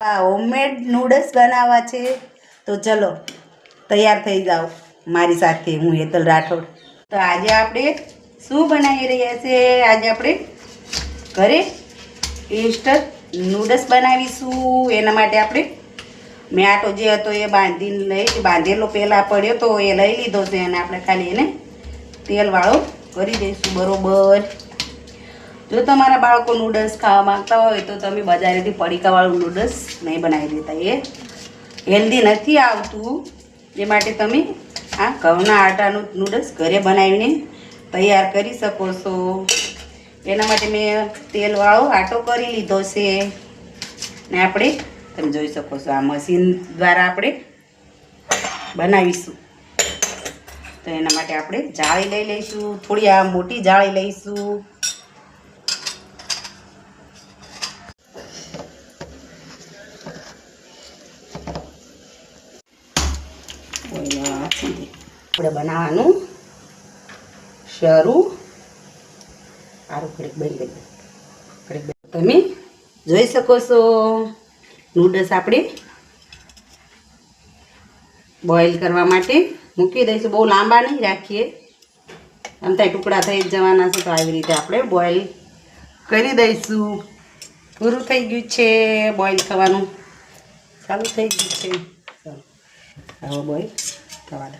Homemade noodles બનાવવા છે તો ચલો તૈયાર થઈ જાઓ મારી સાથે. હું હેતલ રાઠોડ. તો આજે આપણે શું બનાવી રહ્યા છે? આજે આપણે ઘરે ઇન્સ્ટન્ટ નૂડલ્સ બનાવીશું. એના માટે આપણે મેં આટો જે હતો એ બાંધેલો પહેલાં પડ્યો તો એ લઈ લીધો છે અને આપણે ખાલી એને તેલવાળો કરી દઈશું બરોબર. જો તમારા બાળકો નૂડલ્સ ખાવા માંગતા હોય તો તમે બજારેથી પડીકાવાળું નૂડલ્સ નહીં બનાવી દેતા, એ હેલ્ધી નથી આવતું. એ માટે તમે આ ઘઉંના આટાનું નૂડલ્સ ઘરે બનાવીને તૈયાર કરી શકો છો. એના માટે મેં તેલવાળો આટો કરી લીધો છે ને આપણે તમે જોઈ શકો છો આ મશીન દ્વારા આપણે બનાવીશું. તો એના માટે આપણે જાળી લઈ લઈશું, થોડી આ મોટી જાળી લઈશું. આપણે બનાવવાનું શરૂ. તમે જોઈ શકો છો નૂડલ્સ આપણે બોઇલ કરવા માટે મૂકી દઈશું. બહુ લાંબા નહીં રાખીએ, આમ થાય ટુકડા થઈ જ જવાના છે. તો આવી રીતે આપણે બોઇલ કરી દઈશું. પૂરું થઈ ગયું છે બોઇલ થવાનું, ચાલુ થઈ ગયું છે. ચાલો હવે બોઇલ થવા દો.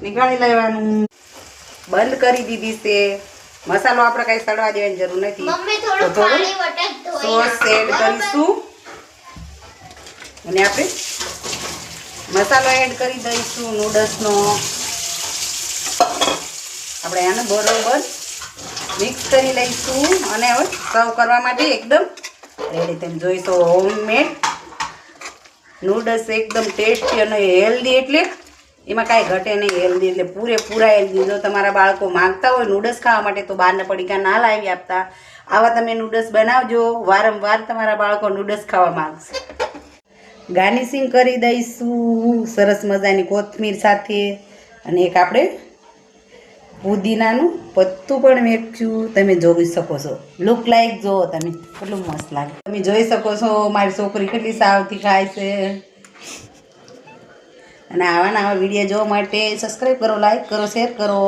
નીકાળી લેવાનું. બંધ કરી દીધી છે. મસાલો આપણે કઈ સડવા દેવાની જરૂર નથી. તો થોડું સોસ એડ કરીશું અને આપણે મસાલો એડ કરી દઈશું નૂડલ્સનો. આપણે આને બરોબર મિક્સ કરી લઈશું અને હવે સર્વ કરવા માટે એકદમ રેડી. તમે જોઈશો હોમમેડ નૂડલ્સ એકદમ ટેસ્ટી અને હેલ્ધી, એટલે એમાં કાંઈ ઘટે નહીં. હેલ્ધી એટલે પૂરેપૂરા હેલ્ધી. જો તમારા બાળકો માંગતા હોય નૂડલ્સ ખાવા માટે તો બહારના પડીકા ના લાવી આપતા. આવા તમે નૂડલ્સ બનાવજો, વારંવાર તમારા બાળકો નૂડલ્સ ખાવા માંગશે. ગાર્નિશિંગ કરી દઈશું સરસ મજાની કોથમીર સાથે અને એક આપણે પુદીનાનું પત્તું પણ મેક્યું. તમે જોઈ શકો છો. લુક લાઈક જુઓ તમે, કેટલું મસ્ત લાગે. તમે જોઈ શકો છો મારી છોકરી કેટલી સાવથી ખાય છે. અને આવા વિડીયો જોવા માટે સબસ્ક્રાઈબ કરો, લાઈક કરો, શેર કરો.